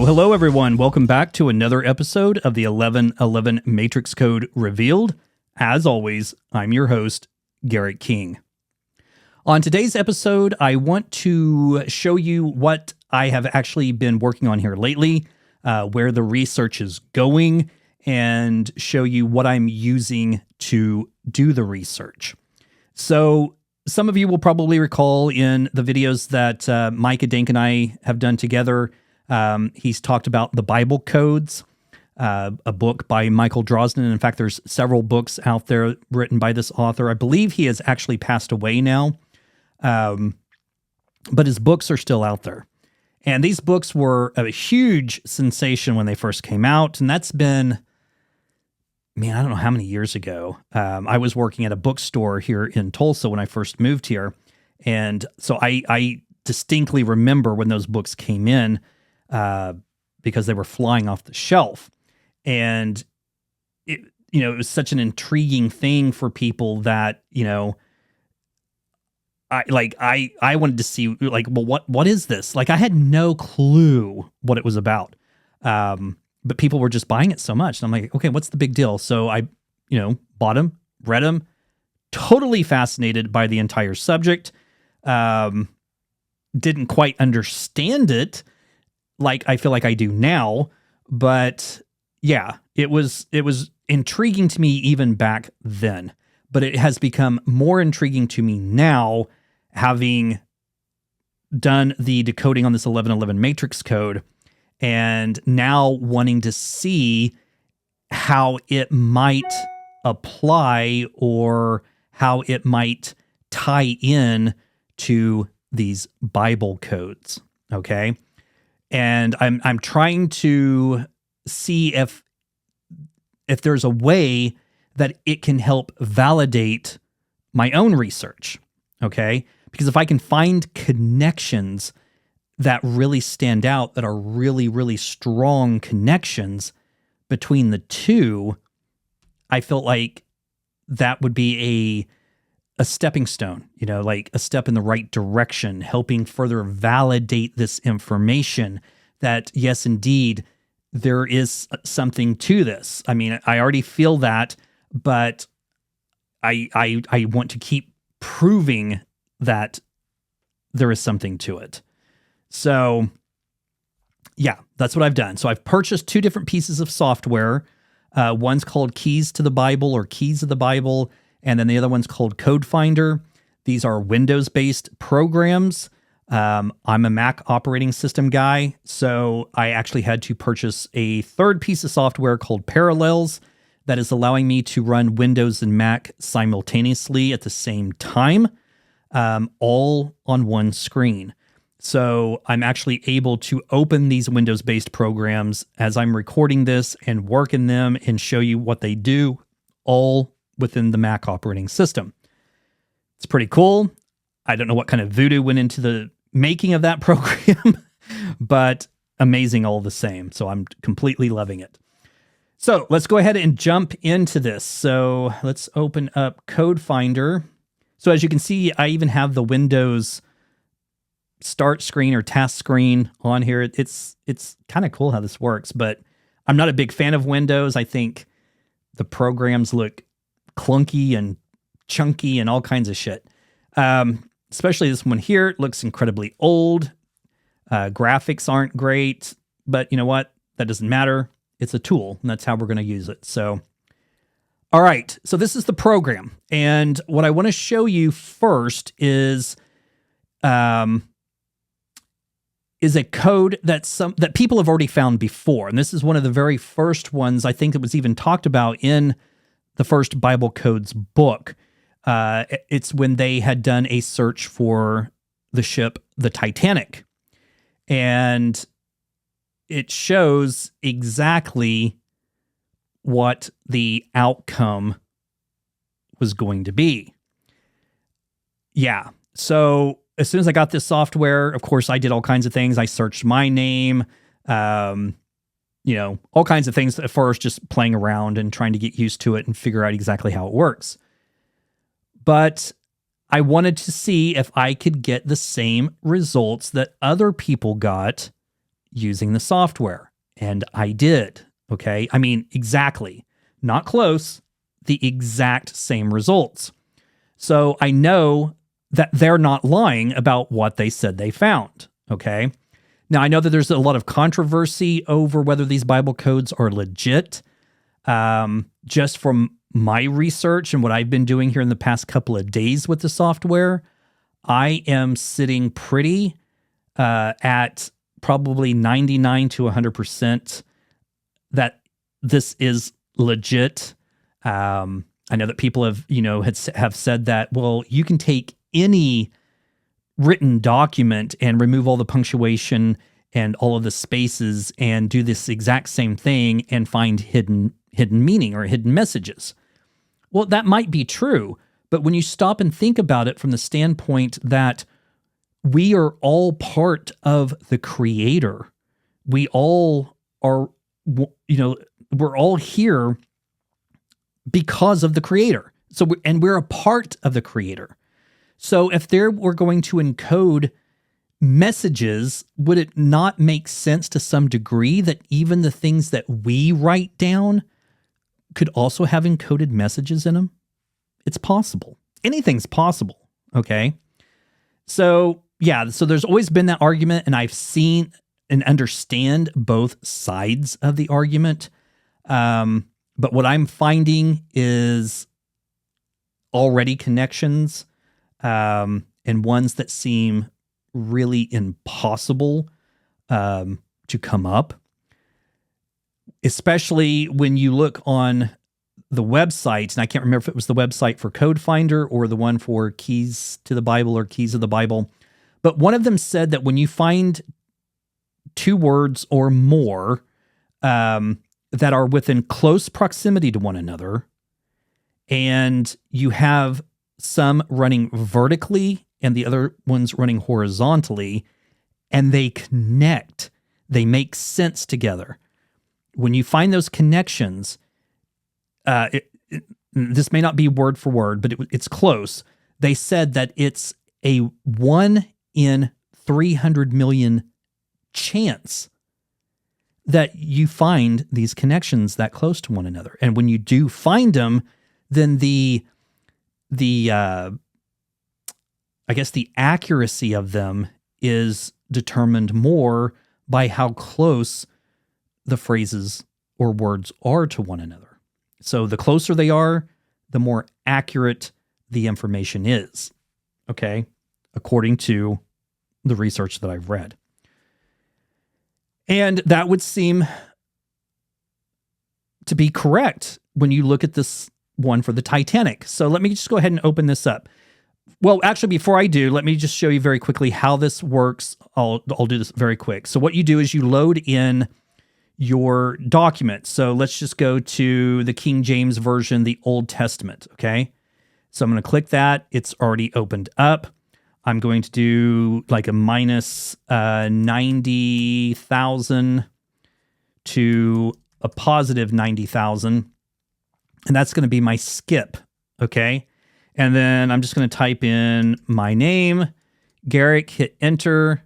Hello, everyone. Welcome back to another episode of the 1111 Matrix Code Revealed. As always, I'm your host, Garrett King. On today's episode, I want to show you what I have actually been working on here lately, where the research is going, and show you what I'm using to do the research. So some of you will probably recall in the videos that Micah Dink and I have done together, he's talked about the Bible codes, a book by Michael Drosnin. In fact, there's several books out there written by this author. I believe he has actually passed away now, but his books are still out there. And these books were a huge sensation when they first came out, and that's been, I don't know how many years ago. I was working at a bookstore here in Tulsa when I first moved here, and so I distinctly remember when those books came in, because they were flying off the shelf. And it was such an intriguing thing for people that, I wanted to see, what is this? Like, I had no clue what it was about. But people were just buying it so much. And I'm like, okay, what's the big deal? So I, bought them, read them, totally fascinated by the entire subject. Didn't quite understand it like I feel like I do now, but yeah, it was intriguing to me even back then, but it has become more intriguing to me now, having done the decoding on this 1111 matrix code, and now wanting to see how it might apply or how it might tie in to these Bible codes. Okay. And I'm trying to see if there's a way that it can help validate my own research, okay? Because if I can find connections that really stand out, that are really, really strong connections between the two, I felt like that would be a stepping stone, like a step in the right direction, helping further validate this information that, yes, indeed, there is something to this. I already feel that, but I want to keep proving that there is something to it. So yeah, that's what I've done. So I've purchased 2 different pieces of software. One's called Keys to the Bible or Keys of the Bible, and then the other one's called Code Finder. These are Windows-based programs. I'm a Mac operating system guy, so I actually had to purchase a third piece of software called Parallels that is allowing me to run Windows and Mac simultaneously at the same time, all on one screen. So I'm actually able to open these Windows-based programs as I'm recording this and work in them and show you what they do, all within the Mac operating system. It's pretty cool. I don't know what kind of voodoo went into the making of that program, but amazing all the same. So I'm completely loving it. So let's go ahead and jump into this. So let's open up Code Finder. So as you can see, I even have the Windows start screen or task screen on here. It's kind of cool how this works, but I'm not a big fan of Windows. I think the programs look clunky and chunky and all kinds of shit. Especially this one here. It looks incredibly old. Graphics aren't great, but you know what? That doesn't matter. It's a tool, and that's how we're going to use it. So, all right. So this is the program, and what I want to show you first is a code that people have already found before, and this is one of the very first ones I think that was even talked about in the first Bible Codes book. It's when they had done a search for the ship, the Titanic. And it shows exactly what the outcome was going to be. Yeah. So as soon as I got this software, of course, I did all kinds of things. I searched my name, all kinds of things at first, just playing around and trying to get used to it and figure out exactly how it works. But I wanted to see if I could get the same results that other people got using the software. And I did. Okay. I mean, exactly. Not close. The exact same results. So I know that they're not lying about what they said they found. Okay. Now, I know that there's a lot of controversy over whether these Bible codes are legit. Just from my research and what I've been doing here in the past couple of days with the software, I am sitting pretty at probably 99 to 100% that this is legit. I know that people have said that, well, you can take any written document and remove all the punctuation and all of the spaces and do this exact same thing and find hidden meaning or hidden messages. Well, that might be true, but when you stop and think about it from the standpoint that we are all part of the Creator, we all are, we're all here because of the Creator. So, we're a part of the Creator. So if there were going to encode messages, would it not make sense to some degree that even the things that we write down could also have encoded messages in them? It's possible. Anything's possible. Okay. So yeah, so there's always been that argument, and I've seen and understand both sides of the argument. But what I'm finding is already connections, and ones that seem really impossible to come up, especially when you look on the websites. And I can't remember if it was the website for Code Finder or the one for Keys to the Bible or Keys of the Bible. But one of them said that when you find two words or more that are within close proximity to one another, and you have some running vertically and the other ones running horizontally, and they connect, they make sense together. When you find those connections, this may not be word for word, but it's close. They said that it's a 1 in 300 million chance that you find these connections that close to one another. And when you do find them, then I guess the accuracy of them is determined more by how close the phrases or words are to one another. So the closer they are, the more accurate the information is. Okay? According to the research that I've read. And that would seem to be correct when you look at this one for the Titanic. So let me just go ahead and open this up. Well, actually, before I do, let me just show you very quickly how this works. I'll do this very quick. So what you do is you load in your document. So let's just go to the King James Version, the Old Testament, okay? So I'm going to click that. It's already opened up. I'm going to do like a minus 90,000 to a positive 90,000. And that's going to be my skip, okay? And then I'm just going to type in my name, Garrick, hit enter.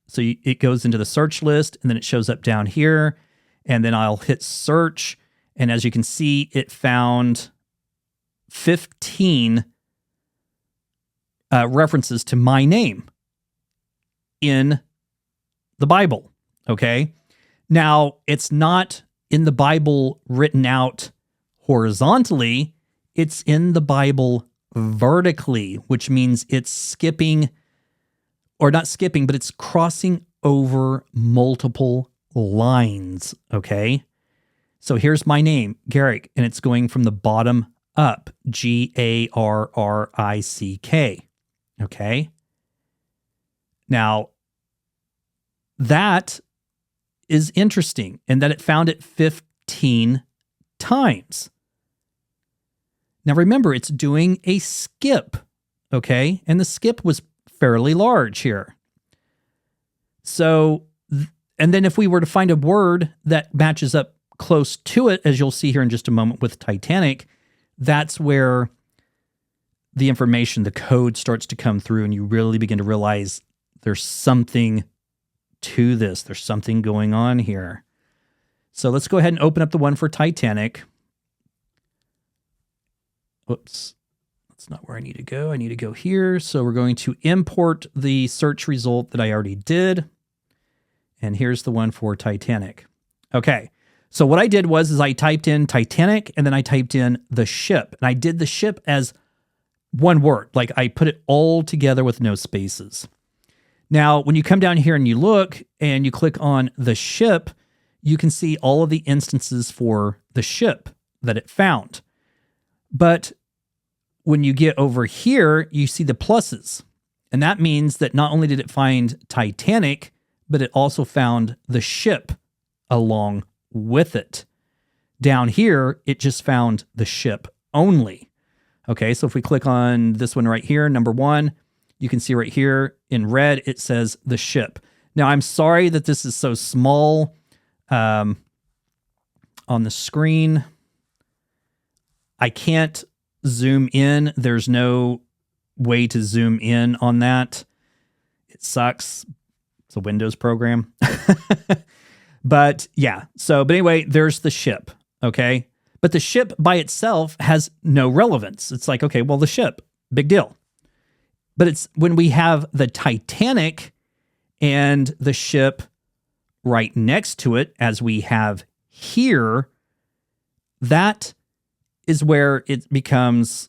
So it goes into the search list, and then it shows up down here. And then I'll hit search. And as you can see, it found 15 references to my name in the Bible, okay? Now, it's not in the Bible written out horizontally. It's in the Bible vertically, which means it's skipping, or not skipping, but it's crossing over multiple lines, okay? So here's my name, Garrick, and it's going from the bottom up, Garrick, okay? Now, that is interesting in that it found it 15 times. Now, remember, it's doing a skip, okay? And the skip was fairly large here. So, and then if we were to find a word that matches up close to it, as you'll see here in just a moment with Titanic, that's where the information, the code starts to come through, and you really begin to realize there's something to this. There's something going on here. So let's go ahead and open up the one for Titanic. Whoops. That's not where I need to go. I need to go here. So we're going to import the search result that I already did. And here's the one for Titanic. Okay. So what I did was I typed in Titanic and then I typed in the ship. And I did the ship as one word. Like I put it all together with no spaces. Now, when you come down here and you look and you click on the ship, you can see all of the instances for the ship that it found. But when you get over here, you see the pluses. And that means that not only did it find Titanic, but it also found the ship along with it. Down here, it just found the ship only. Okay, so if we click on this one right here, number 1, you can see right here in red, it says the ship. Now, I'm sorry that this is so small on the screen. I can't zoom in. There's no way to zoom in on that. It sucks. It's a Windows program. But yeah, but anyway, there's the ship, okay? But the ship by itself has no relevance. It's like, okay, well, the ship, big deal. But it's when we have the Titanic and the ship right next to it, as we have here, that is where it becomes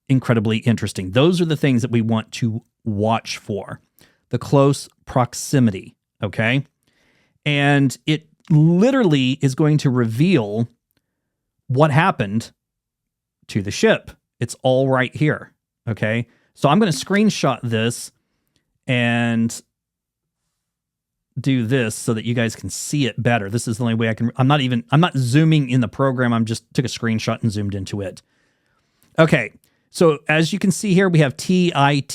incredibly interesting. Those are the things that we want to watch for. The close proximity, okay? And it literally is going to reveal what happened to the ship. It's all right here, okay? So I'm going to screenshot this and do this so that you guys can see it better. This is the only way I can. I'm not zooming in the program. I'm just took a screenshot and zoomed into it. Okay. So as you can see here, we have Titanic,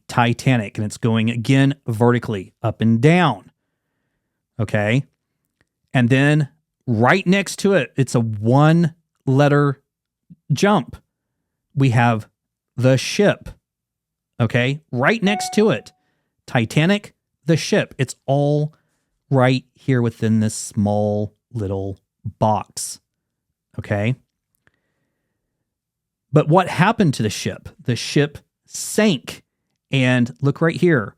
Titanic, and it's going again vertically up and down. Okay. And then right next to it, it's a 1-letter jump. We have the ship. Okay. Right next to it, Titanic, the ship. It's all right here within this small little box. Okay. But what happened to the ship? The ship sank, and look right here,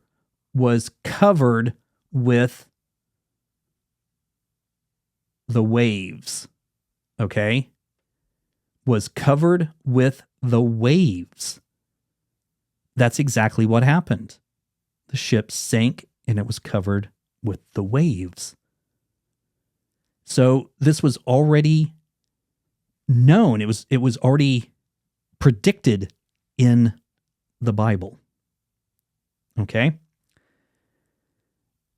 was covered with the waves. Okay? Was covered with the waves. That's exactly what happened. The ship sank and it was covered with the waves. So this was already known. It was already predicted in the Bible. Okay?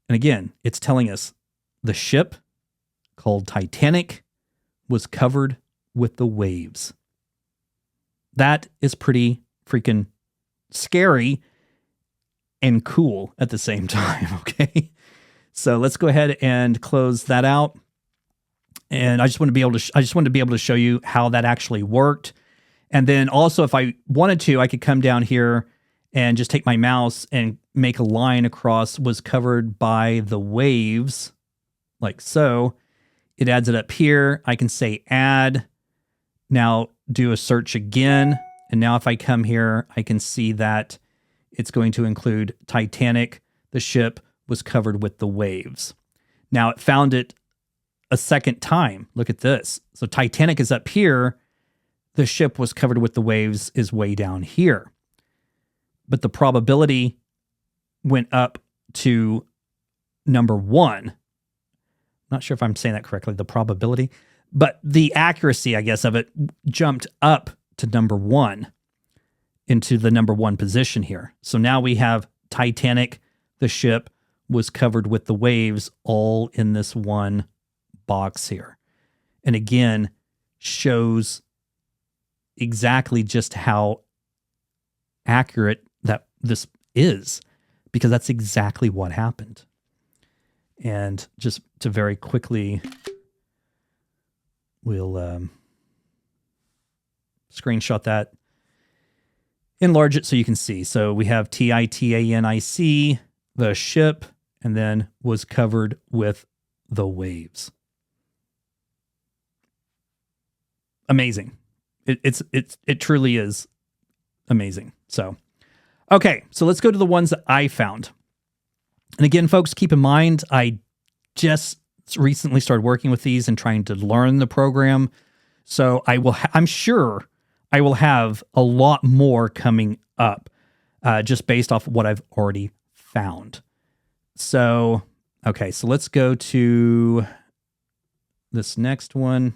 And again, it's telling us the ship called Titanic was covered with the waves. That is pretty freaking scary and cool at the same time, okay? So let's go ahead and close that out. And I just want to be able to show you how that actually worked. And then also, if I wanted to, I could come down here and just take my mouse and make a line across was covered by the waves, like so. It adds it up here. I can say add. Now do a search again. And now if I come here, I can see that it's going to include Titanic. The ship was covered with the waves. Now it found it a second time. Look at this. So Titanic is up here. The ship was covered with the waves is way down here. But the probability went up to number 1. Not sure if I'm saying that correctly, the probability, but the accuracy, I guess, of it jumped up to number 1 into the number 1 position here. So now we have Titanic, the ship, was covered with the waves, all in this one box here. And again, shows exactly just how accurate that this is, because that's exactly what happened. And just to very quickly, we'll screenshot that, enlarge it so you can see. So we have Titanic, the ship, and then was covered with the waves. Amazing. It truly is amazing. So, okay, so let's go to the ones that I found. And again, folks, keep in mind, I just recently started working with these and trying to learn the program. So I'm sure I will have a lot more coming up, just based off what I've already found. So, okay, so let's go to this next one.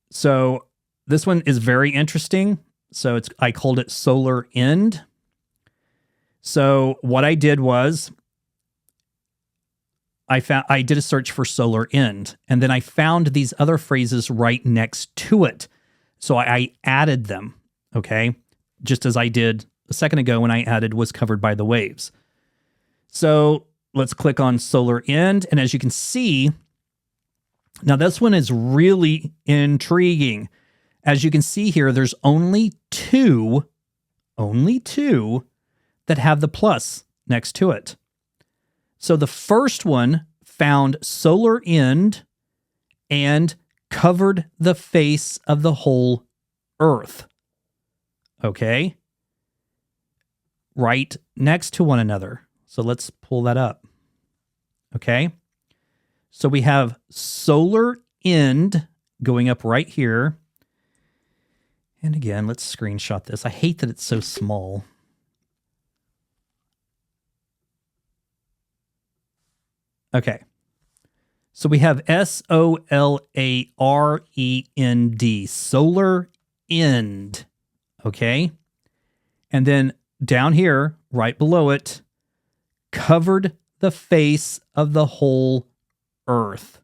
So this one is very interesting. So I called it Solar End. So what I did was I did a search for solar end, and then I found these other phrases right next to it. So I added them, okay? Just as I did a second ago when I added was covered by the waves. So let's click on solar end, and as you can see, now this one is really intriguing. As you can see here, there's only two that have the plus next to it. So the first one found solar end and covered the face of the whole earth. Okay? Right next to one another. So let's pull that up. Okay? So we have solar end going up right here. And again, let's screenshot this. I hate that it's so small. Okay. So we have SOLAREND, solar end. Okay. And then down here, right below it, covered the face of the whole earth.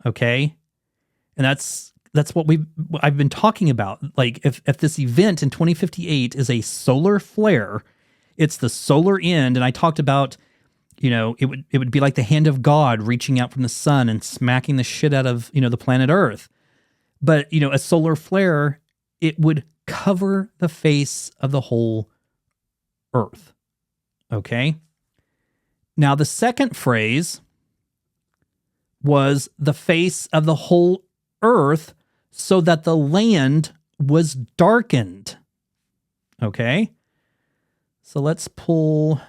Okay. And that's what I've been talking about. Like if this event in 2058 is a solar flare, it's the solar end. And I talked about, it would be like the hand of God reaching out from the sun and smacking the shit out of, the planet Earth. But, a solar flare, it would cover the face of the whole earth. Okay. Now the second phrase was the face of the whole earth so that the land was darkened. Okay. So let's pull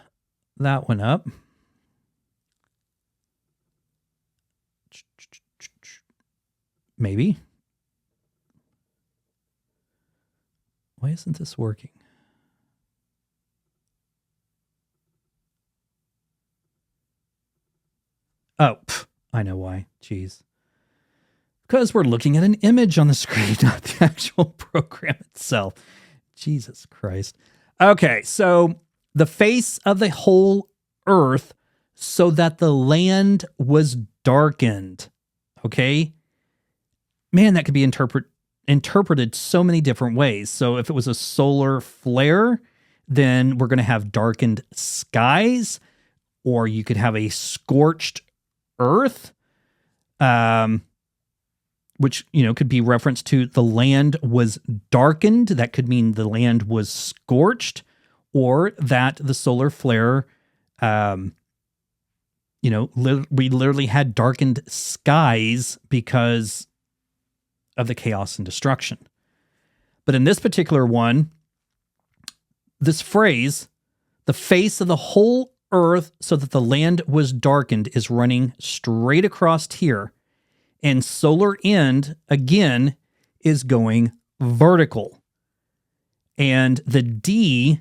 that one up. Maybe. Why isn't this working? Oh, I know why. Jeez. Because we're looking at an image on the screen, not the actual program itself. Jesus Christ. Okay, so the face of the whole earth so that the land was darkened. Okay? Man, that could be interpreted so many different ways. So if it was a solar flare, then we're going to have darkened skies, or you could have a scorched earth, which, could be reference to the land was darkened. That could mean the land was scorched, or that the solar flare, we literally had darkened skies because of the chaos and destruction. But in this particular one, this phrase, the face of the whole earth so that the land was darkened, is running straight across here. And solar end, again, is going vertical. And the D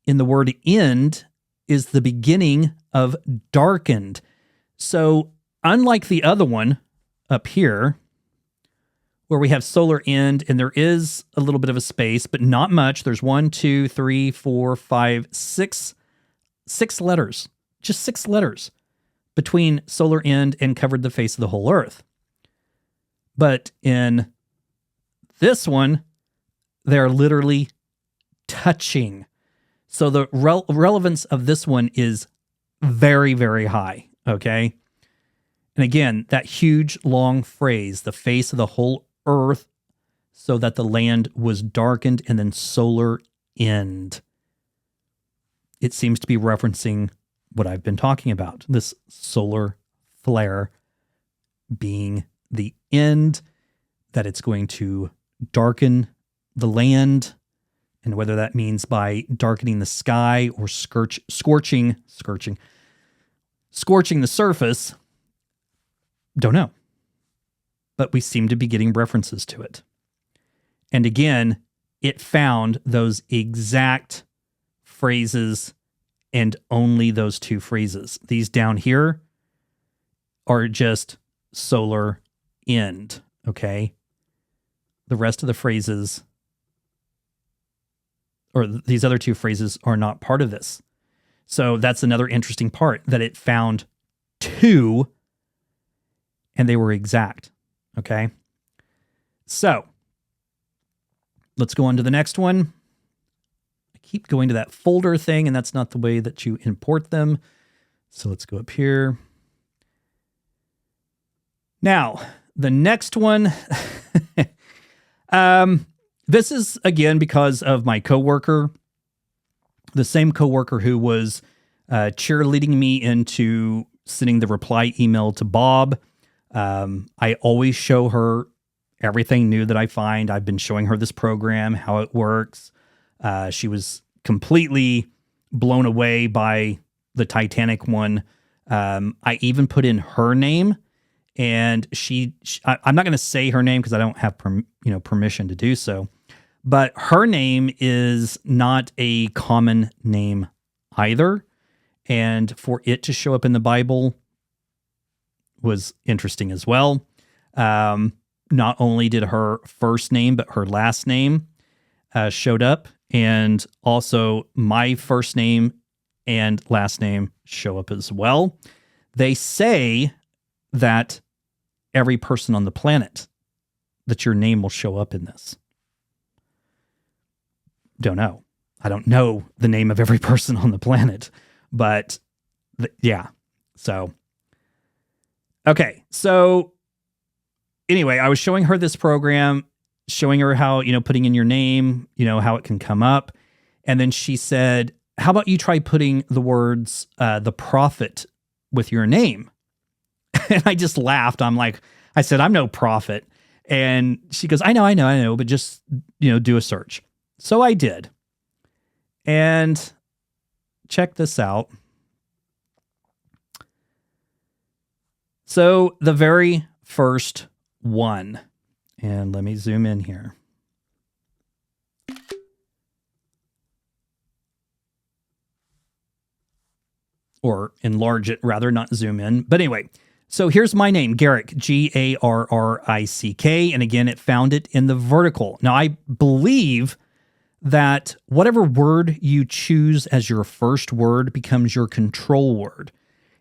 in the word end is the beginning of darkened. So unlike the other one up here, where we have solar end, and there is a little bit of a space, but not much. There's 1, 2, 3, 4, 5, 6 letters, just 6 letters between solar end and covered the face of the whole earth. But in this one, they're literally touching. So the relevance of this one is very, very high, okay? And again, that huge, long phrase, the face of the whole earth, so that the land was darkened, and then solar end. It seems to be referencing what I've been talking about, this solar flare being the end, that it's going to darken the land, and whether that means by darkening the sky or scorching the surface, don't know. But we seem to be getting references to it. And again, it found those exact phrases and only those 2 phrases. These down here are just solar end, okay? The rest of the phrases, or these other 2 phrases, are not part of this. So that's another interesting part, that it found 2 and they were exact, okay? So let's go on to the next one. I keep going to that folder thing, and that's not the way that you import them. So let's go up here. Now, the next one, this is, again, because of my coworker, the same coworker who was cheerleading me into sending the reply email to Bob. I always show her everything new that I find. I've been showing her this program, how it works. She was completely blown away by the Titanic one. I even put in her name, and I'm not going to say her name because I don't have permission to do so. But her name is not a common name either, and for it to show up in the Bible was interesting as well. Not only did her first name, but her last name showed up, and also my first name and last name show up as well. They say that every person on the planet, that your name will show up in this. Don't know. I don't know the name of every person on the planet, but yeah. So, okay. So anyway, I was showing her this program, showing her how, putting in your name, how it can come up. And then she said, how about you try putting the words, the prophet with your name? And I just laughed. I said, I'm no prophet. And she goes, I know, but just, do a search. So I did. And check this out. So the very first one, and let me zoom in here. Or enlarge it, rather, not zoom in. But anyway, so here's my name, Garrick, Garrick. And again, it found it in the vertical. Now, I believe that whatever word you choose as your first word becomes your control word.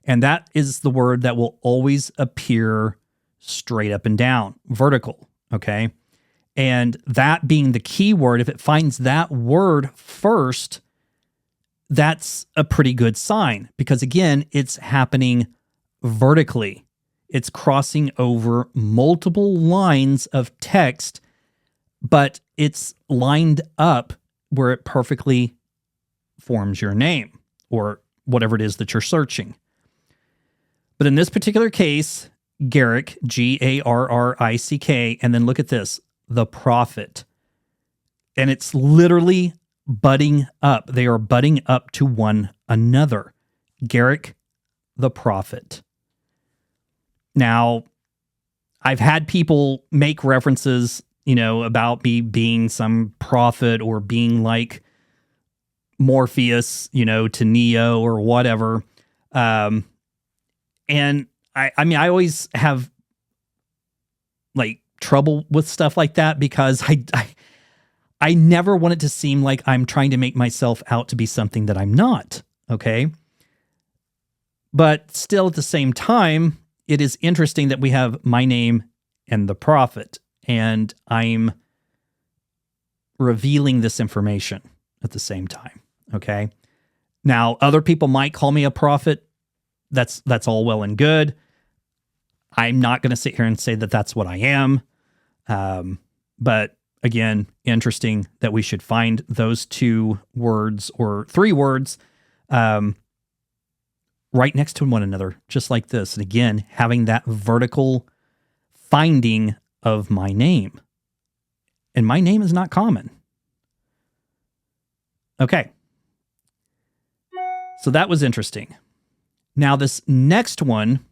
And that is the word that will always appear straight up and down, vertical, okay? And that being the key word, if it finds that word first, that's a pretty good sign, because again, it's happening vertically. It's crossing over multiple lines of text, but it's lined up where it perfectly forms your name or whatever it is that you're searching. But in this particular case, Garrick, Garrick, and then look at this, the prophet. And it's literally butting up. They are butting up to one another. Garrick, the prophet. Now, I've had people make references, about me being some prophet or being like Morpheus, to Neo or whatever. And I always have trouble with stuff like that because I never want it to seem like I'm trying to make myself out to be something that I'm not. Okay. But still at the same time, it is interesting that we have my name and the prophet, and I'm revealing this information at the same time. Okay. Now, other people might call me a prophet. That's all well and good. I'm not going to sit here and say that that's what I am. But again, interesting that we should find those 2 words or 3 words right next to one another, just like this. And again, having that vertical finding of my name. And my name is not common. Okay. So that was interesting. Now this next one,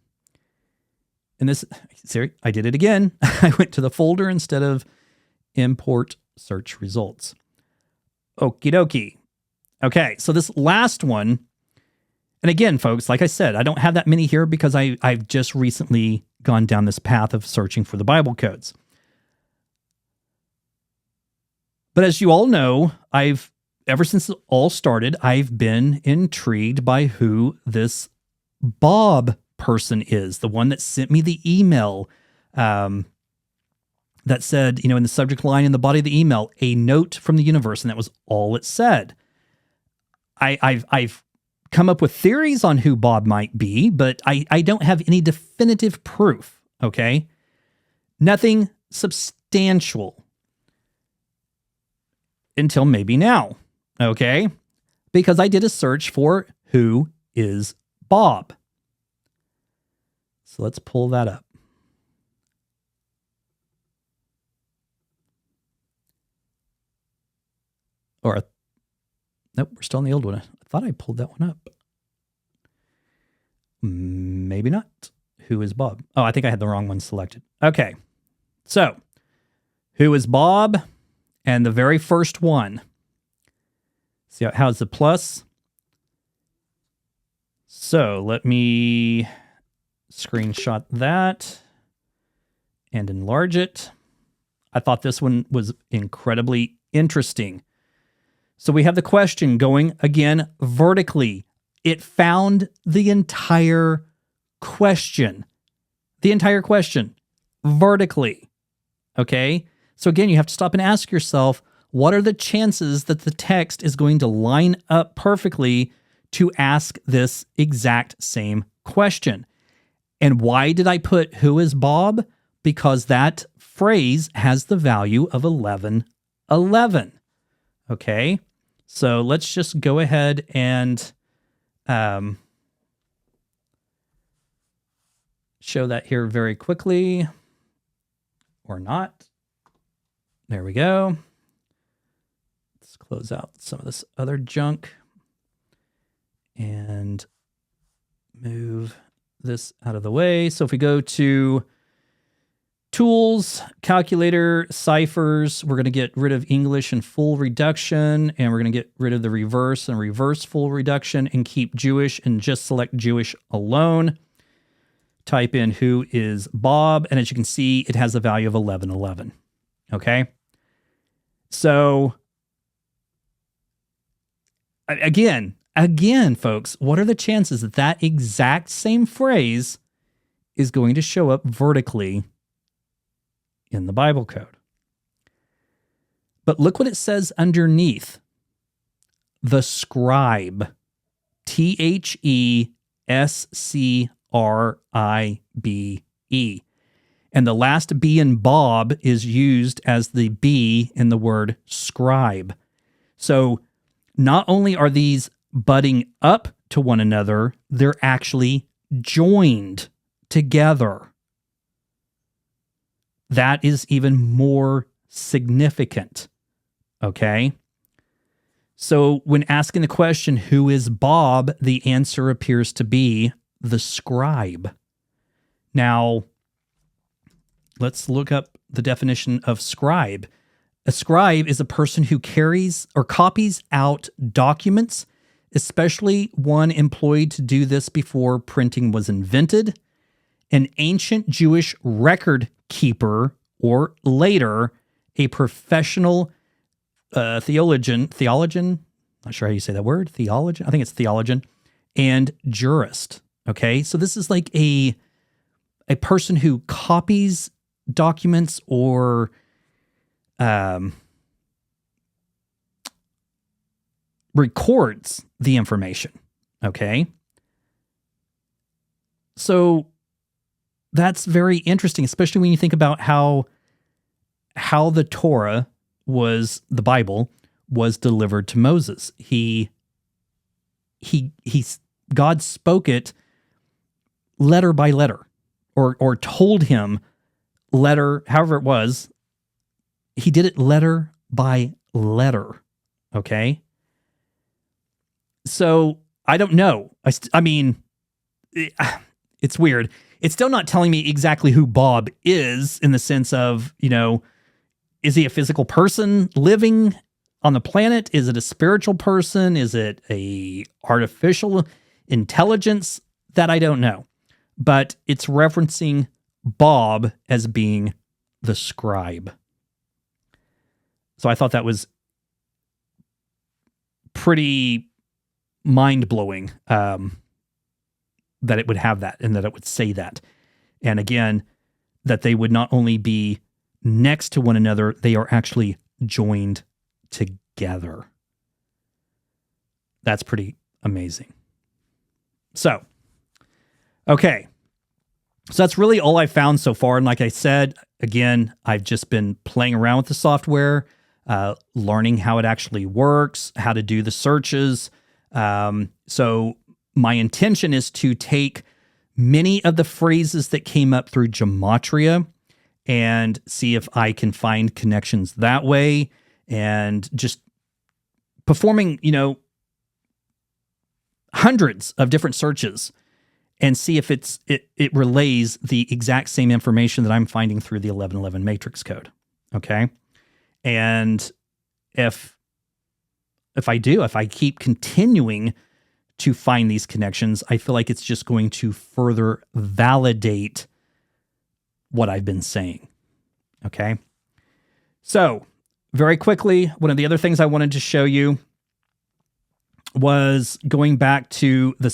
and this, Siri, I did it again. I went to the folder instead of import search results. Okie dokie. Okay, so this last one, and again, folks, like I said, I don't have that many here because I've just recently gone down this path of searching for the Bible codes. But as you all know, ever since it all started, I've been intrigued by who this Bob person is, the one that sent me the email that said, in the subject line in the body of the email, a note from the universe, and that was all it said. I've come up with theories on who Bob might be, but I don't have any definitive proof, okay? Nothing substantial until maybe now, okay? Because I did a search for who is Bob. So let's pull that up. Nope, we're still on the old one. I thought I pulled that one up. Maybe not. Who is Bob? Oh, I think I had the wrong one selected. Okay. So, who is Bob? And the very first one. See how's the plus? So, let me screenshot that and enlarge it. I thought this one was incredibly interesting. So we have the question going again vertically. It found the entire question. The entire question vertically. Okay? So again, you have to stop and ask yourself, what are the chances that the text is going to line up perfectly to ask this exact same question? And why did I put who is Bob? Because that phrase has the value of 1111. Okay? So let's just go ahead and show that here very quickly. Or not. There we go. Let's close out some of this other junk. And move this out of the way. So if we go to Tools, Calculator, Ciphers, we're going to get rid of English and full reduction, and we're going to get rid of the reverse and reverse full reduction and keep Jewish and just select Jewish alone. Type in who is Bob, and as you can see, it has a value of 1111. Okay? So, again, folks, what are the chances that that exact same phrase is going to show up vertically in the Bible code? But look what it says underneath. The scribe. THESCRIBE. And the last B in Bob is used as the B in the word scribe. So not only are these butting up to one another, they're actually joined together. That is even more significant. Okay? So when asking the question, who is Bob? The answer appears to be the scribe. Now, let's look up the definition of scribe. A scribe is a person who carries or copies out documents, especially one employed to do this before printing was invented. An ancient Jewish record keeper or later, a professional theologian, not sure how you say that word, theologian, I think it's theologian, and jurist. Okay, so this is like a person who copies documents or records the information. Okay, so that's very interesting, especially when you think about how the Torah the Bible was delivered to Moses. God spoke it letter by letter, or told him letter, however it was. He did it letter by letter. Okay. So I don't know. I mean, it's weird. It's still not telling me exactly who Bob is, in the sense of, is he a physical person living on the planet? Is it a spiritual person? Is it a artificial intelligence? That I don't know. But it's referencing Bob as being the scribe. So I thought that was pretty mind-blowing, that it would have that and that it would say that. And again, that they would not only be next to one another, they are actually joined together. That's pretty amazing. So, okay. So that's really all I found so far. And like I said, again, I've just been playing around with the software, learning how it actually works, how to do the searches. So my intention is to take many of the phrases that came up through Gematria and see if I can find connections that way, and just performing, hundreds of different searches and see if it relays the exact same information that I'm finding through the 1111 matrix code. Okay. And if I keep continuing to find these connections, I feel like it's just going to further validate what I've been saying. Okay. So very quickly, one of the other things I wanted to show you was going back to the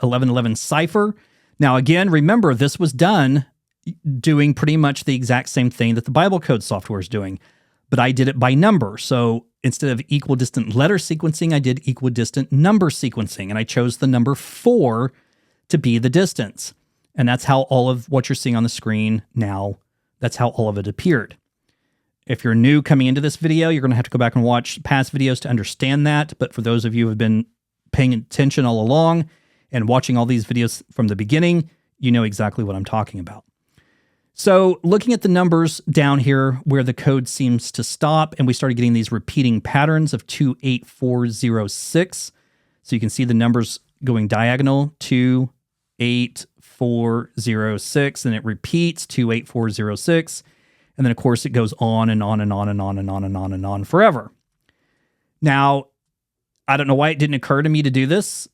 1111 cipher. Now, again, remember, this was done doing pretty much the exact same thing that the Bible code software is doing, but I did it by number. So instead of equidistant letter sequencing, I did equidistant number sequencing, and I chose the number 4 to be the distance. And that's how all of what you're seeing on the screen now, that's how all of it appeared. If you're new coming into this video, you're going to have to go back and watch past videos to understand that. But for those of you who have been paying attention all along and watching all these videos from the beginning, you know exactly what I'm talking about. So looking at the numbers down here where the code seems to stop, and we started getting these repeating patterns of 28406. So you can see the numbers going diagonal, 28406, and it repeats 28406. And then, of course, it goes on and on and on and on and on and on and on forever. Now, I don't know why it didn't occur to me to do this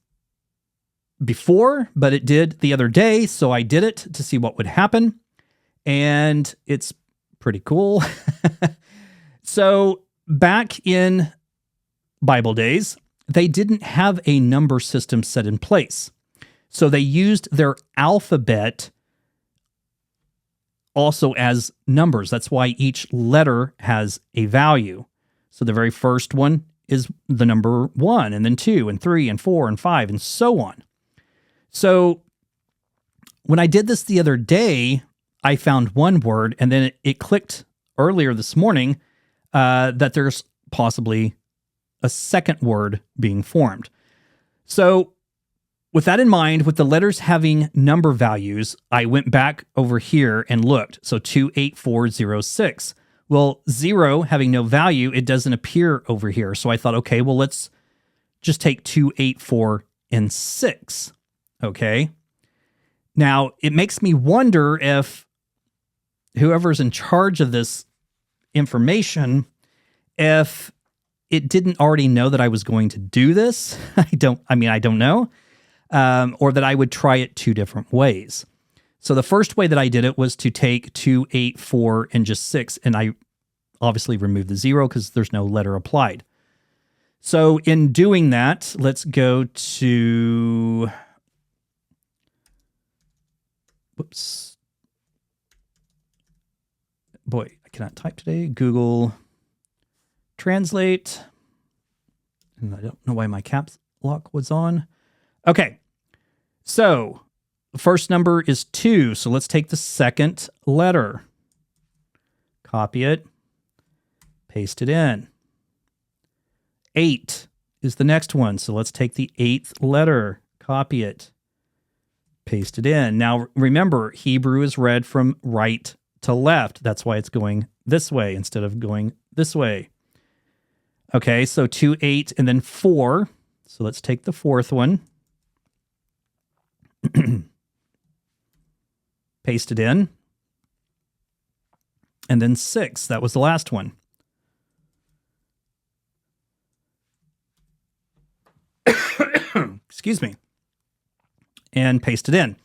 before, but it did the other day. So I did it to see what would happen. And it's pretty cool. So back in Bible days, they didn't have a number system set in place. So they used their alphabet also as numbers. That's why each letter has a value. So the very first one is the number 1, and then 2, and 3, and 4, and 5, and so on. So when I did this the other day, I found one word, and then it clicked earlier this morning that there's possibly a second word being formed. So with that in mind, with the letters having number values, I went back over here and looked. So 28406. Well, 0 having no value, it doesn't appear over here. So I thought, okay, well, let's just take 284 and 6. Okay. Now, it makes me wonder if whoever's in charge of this information, if it didn't already know that I was going to do this. I don't know. Or that I would try it 2 different ways. So the first way that I did it was to take 2, 8, 4, and just 6. And I obviously removed the 0 because there's no letter applied. So in doing that, let's go to, whoops. Boy, I cannot type today. Google Translate. And I don't know why my caps lock was on. Okay. So the first number is 2. So let's take the second letter. Copy it. Paste it in. 8 is the next one. So let's take the 8th letter. Copy it. Paste it in. Now remember, Hebrew is read from right to left. That's why it's going this way instead of going this way. Okay, so 2, 8, and then 4. So let's take the 4th one. Paste it in. And then 6. That was the last one. Excuse me. And paste it in.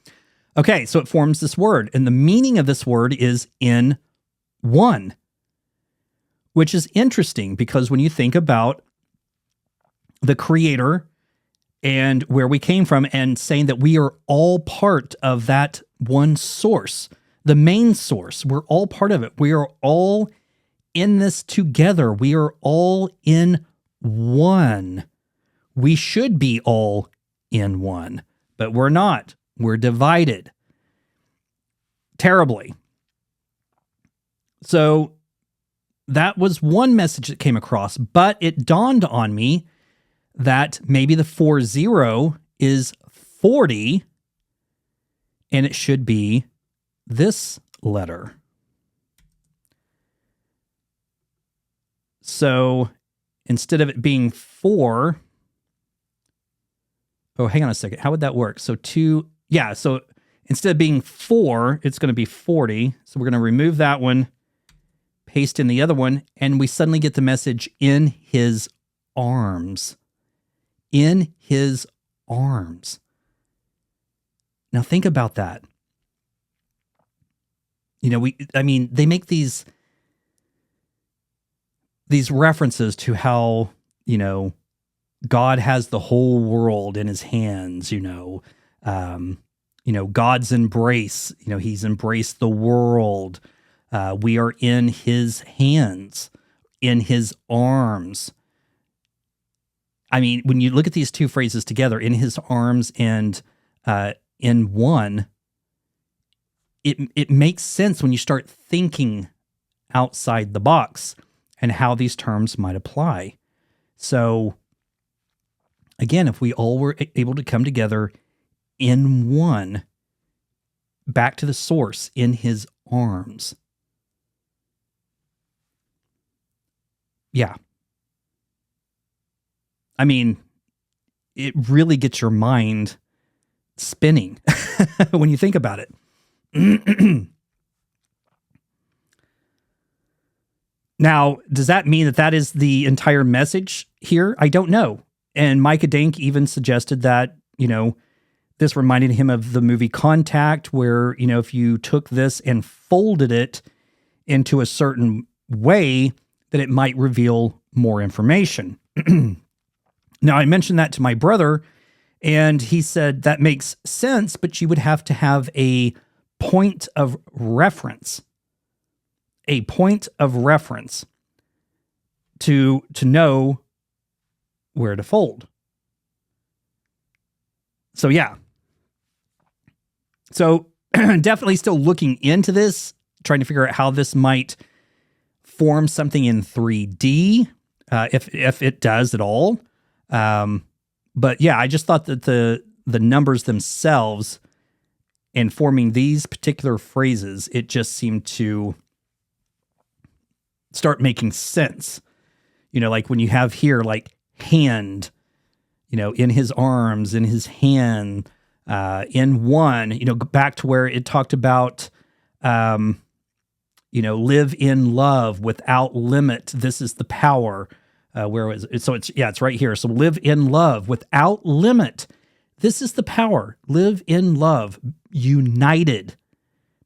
Okay, so it forms this word. And the meaning of this word is in one, which is interesting because when you think about the Creator and where we came from and saying that we are all part of that one source, the main source, we're all part of it. We are all in this together. We are all in one. We should be all in one, but we're not. We're divided terribly. So that was one message that came across, but it dawned on me that maybe the 40 is 40, and it should be this letter. So instead of it being 4, oh, hang on a second. How would that work? So 2, yeah, so instead of being 4, it's going to be 40. So we're going to remove that one, paste in the other one, and we suddenly get the message in his arms. In his arms. Now think about that. You know, they make these references to how, God has the whole world in his hands, God's embrace, he's embraced the world. We are in his hands, in his arms. I mean, when you look at these two phrases together, in his arms and in one, it makes sense when you start thinking outside the box and how these terms might apply. So again, if we all were able to come together in one, back to the source, in his arms. Yeah. I mean, it really gets your mind spinning when you think about it. Now, does that mean that that is the entire message here? I don't know. And Micah Dink even suggested that, this reminded him of the movie Contact, where, if you took this and folded it into a certain way, that it might reveal more information. Now, I mentioned that to my brother, and he said that makes sense, but you would have to have a point of reference. A point of reference to know where to fold. So, yeah. So, definitely still looking into this, trying to figure out how this might form something in 3D, if it does at all. But yeah, I just thought that the numbers themselves and forming these particular phrases, it just seemed to start making sense. Like when you have here, like hand, in his arms, in his hand, in one, back to where it talked about, live in love without limit. This is the power. Where is it? So it's right here. So live in love without limit. This is the power. Live in love, united.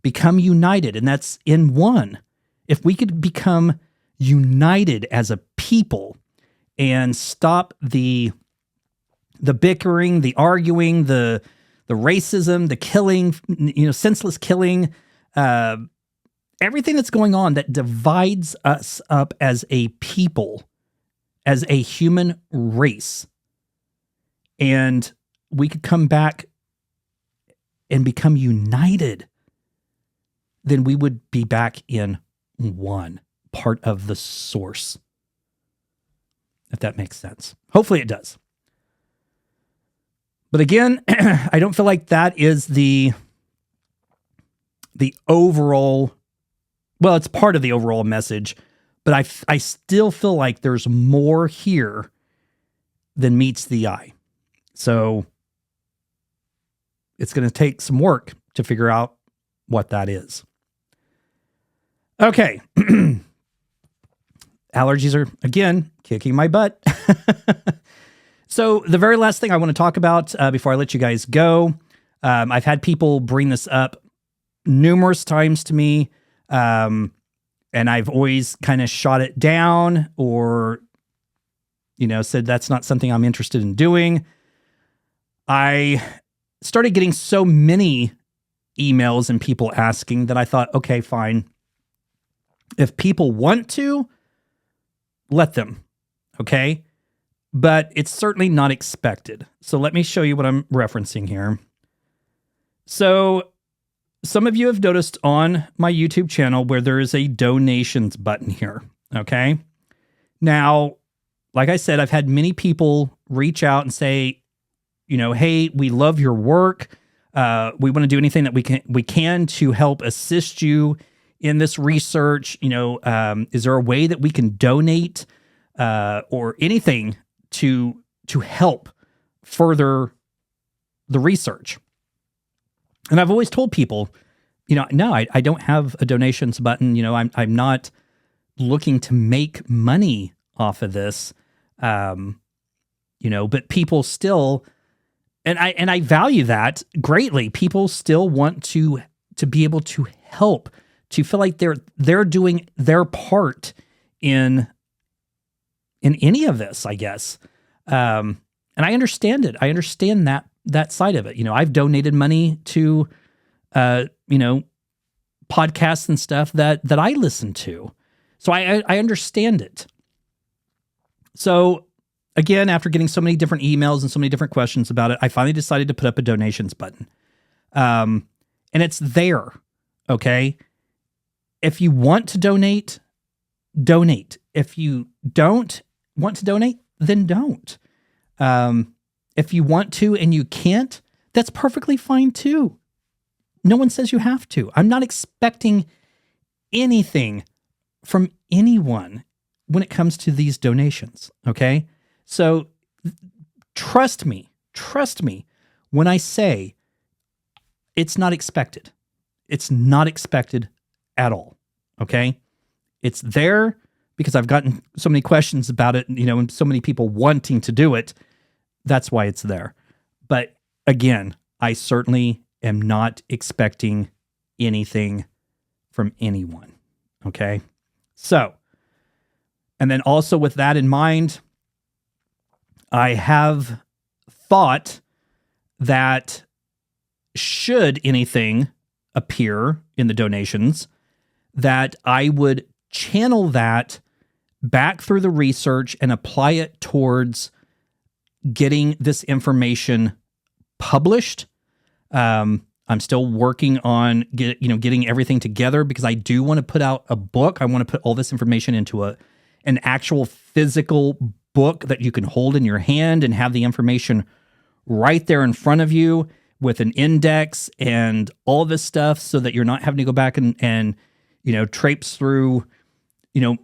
become united, and that's in one. If we could become united as a people and stop the bickering, the arguing, the racism, the killing, senseless killing, everything that's going on that divides us up as a people, as a human race, and we could come back and become united, then we would be back in one, part of the source. If that makes sense. Hopefully it does. But again, I don't feel like that is the overall, well, it's part of the overall message, but I still feel like there's more here than meets the eye. So it's going to take some work to figure out what that is. Okay. Allergies are, again, kicking my butt. So the very last thing I want to talk about before I let you guys go, I've had people bring this up numerous times to me, and I've always kind of shot it down or, said that's not something I'm interested in doing. I started getting so many emails and people asking that I thought, okay, fine. If people want to, let them, okay? But it's certainly not expected. So let me show you what I'm referencing here. So some of you have noticed on my YouTube channel where there is a donations button here, okay? Now, like I said, I've had many people reach out and say, hey, we love your work. We want to do anything that we can to help assist you in this research. Is there a way that we can donate or anything to help further the research? And I've always told people, no, I don't have a donations button. I'm not looking to make money off of this. But people still, and I value that greatly. People still want to be able to help, to feel like they're doing their part in any of this, I guess. And I understand it. I understand that side of it. I've donated money to, podcasts and stuff that I listen to. So I understand it. So again, after getting so many different emails and so many different questions about it, I finally decided to put up a donations button. And it's there. Okay. If you want to donate, donate. If you don't want to donate, then don't. If you want to and you can't, that's perfectly fine too. No one says you have to. I'm not expecting anything from anyone when it comes to these donations, okay? So trust me when I say it's not expected. It's not expected at all, okay? It's there because I've gotten so many questions about it, and so many people wanting to do it. That's why it's there. But again, I certainly am not expecting anything from anyone, okay? So, and then also with that in mind, I have thought that should anything appear in the donations, that I would channel that back through the research and apply it towards getting this information published. I'm still working on getting everything together because I do want to put out a book. I want to put all this information into an actual physical book that you can hold in your hand and have the information right there in front of you with an index and all this stuff, so that you're not having to go back and traipse through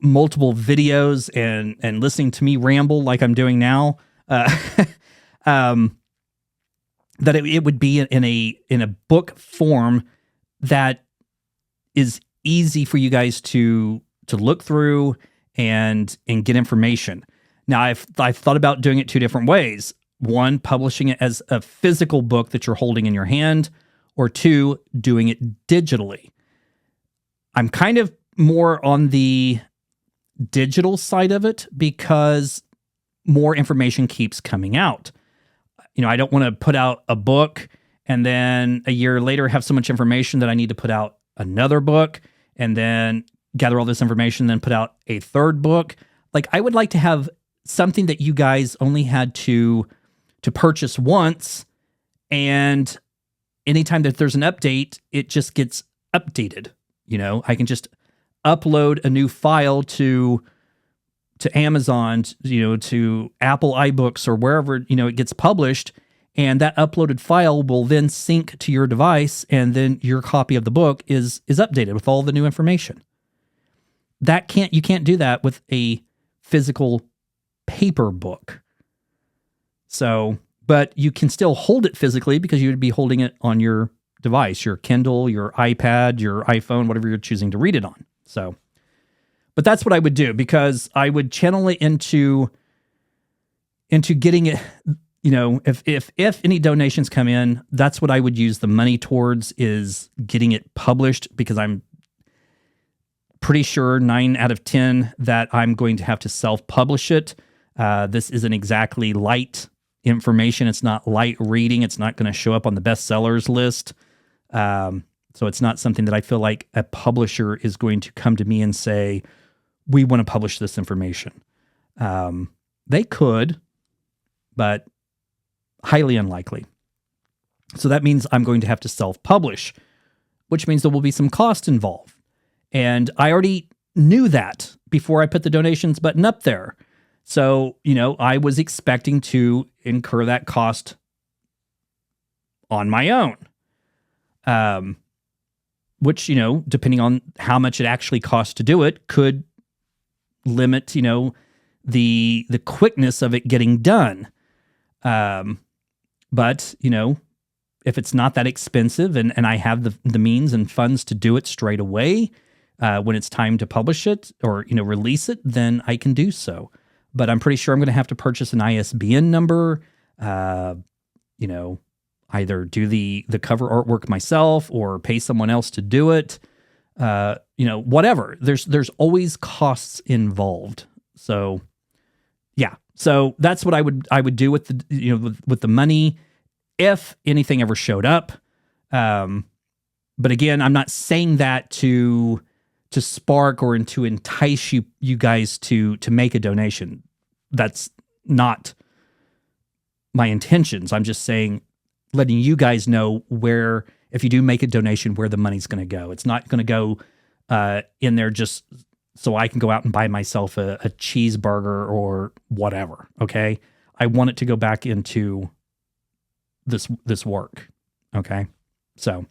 multiple videos and listening to me ramble like I'm doing now. That it would be in a book form that is easy for you guys to look through and get information. Now, I've thought about doing it two different ways. One, publishing it as a physical book that you're holding in your hand, or 2, doing it digitally. I'm kind of more on the digital side of it because more information keeps coming out. I don't want to put out a book and then a year later have so much information that I need to put out another book and then gather all this information, then put out a third book. Like, I would like to have something that you guys only had to purchase once, and anytime that there's an update, it just gets updated. I can just upload a new file to Amazon, to Apple iBooks or wherever, it gets published. And that uploaded file will then sync to your device. And then your copy of the book is updated with all the new information. You can't do that with a physical paper book. So, but you can still hold it physically because you would be holding it on your device, your Kindle, your iPad, your iPhone, whatever you're choosing to read it on. So, but that's what I would do, because I would channel it into getting it, if any donations come in, that's what I would use the money towards, is getting it published, because I'm pretty sure 9 out of 10 that I'm going to have to self-publish it. This isn't exactly light information. It's not light reading. It's not going to show up on the bestsellers list. So it's not something that I feel like a publisher is going to come to me and say, we want to publish this information. They could, but highly unlikely. So that means I'm going to have to self-publish, which means there will be some cost involved. And I already knew that before I put the donations button up there. So, I was expecting to incur that cost on my own. Which, depending on how much it actually costs to do it, could limit, the quickness of it getting done. But, if it's not that expensive and I have the means and funds to do it straight away, when it's time to publish it or, release it, then I can do so. But I'm pretty sure I'm going to have to purchase an ISBN number, either do the cover artwork myself or pay someone else to do it. Whatever. There's always costs involved. So yeah. So that's what I would do with the, with the money if anything ever showed up. But again, I'm not saying that to spark or to entice you guys to make a donation. That's not my intentions. I'm just saying, letting you guys know where, if you do make a donation, where the money's going to go. It's not going to go in there just so I can go out and buy myself a cheeseburger or whatever. Okay, I want it to go back into this work. Okay, so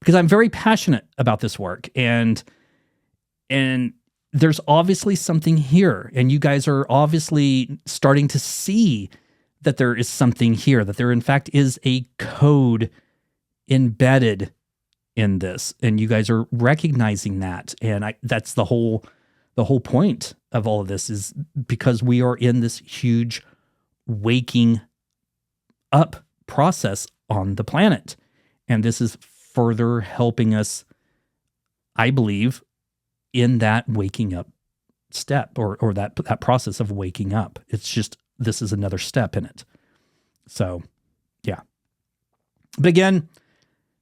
because I'm very passionate about this work, and there's obviously something here, and you guys are obviously starting to see that there is something here, that there in fact is a code embedded in this, and you guys are recognizing that. And that's the whole point of all of this, is because we are in this huge waking up process on the planet. And this is further helping us, I believe, in that waking up step, or that process of waking up. It's just, this is another step in it. So, yeah. But again,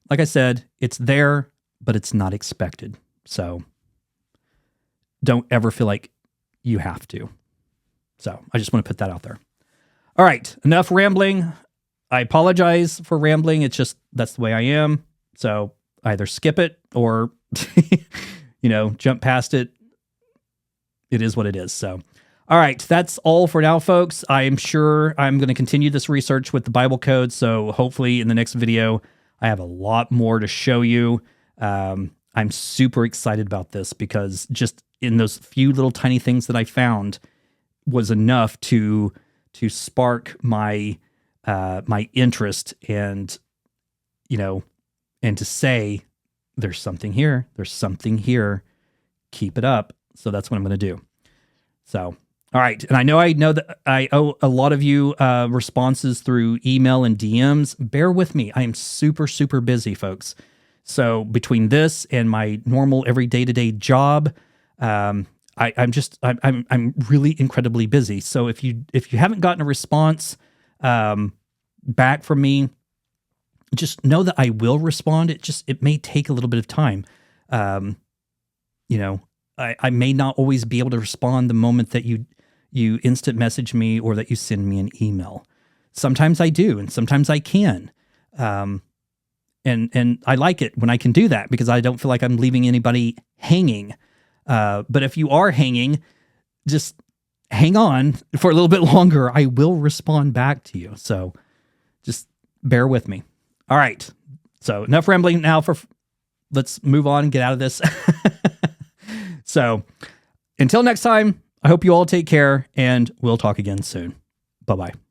like I said, it's there, but it's not expected. So don't ever feel like you have to. So I just want to put that out there. All right, enough rambling. I apologize for rambling. It's just, that's the way I am. So either skip it or, jump past it. It is what it is. So, all right, that's all for now, folks. I am sure I'm going to continue this research with the Bible code. So hopefully in the next video, I have a lot more to show you. I'm super excited about this, because just in those few little tiny things that I found was enough to spark my my interest, and and to say, there's something here. There's something here. Keep it up. So that's what I'm going to do. So, All right. And I know that I owe a lot of you responses through email and DMs. Bear with me. I am super, super busy, folks. So between this and my normal every day-to-day job, I'm really incredibly busy. So if you haven't gotten a response back from me, just know that I will respond. It may take a little bit of time. You know, I may not always be able to respond the moment that you instant message me or that you send me an email. Sometimes I do, and sometimes I can. And I like it when I can do that because I don't feel like I'm leaving anybody hanging. But if you are hanging, just hang on for a little bit longer. I will respond back to you. So just bear with me. All right. So enough rambling now. Let's move on and get out of this. So until next time, I hope you all take care and we'll talk again soon. Bye-bye.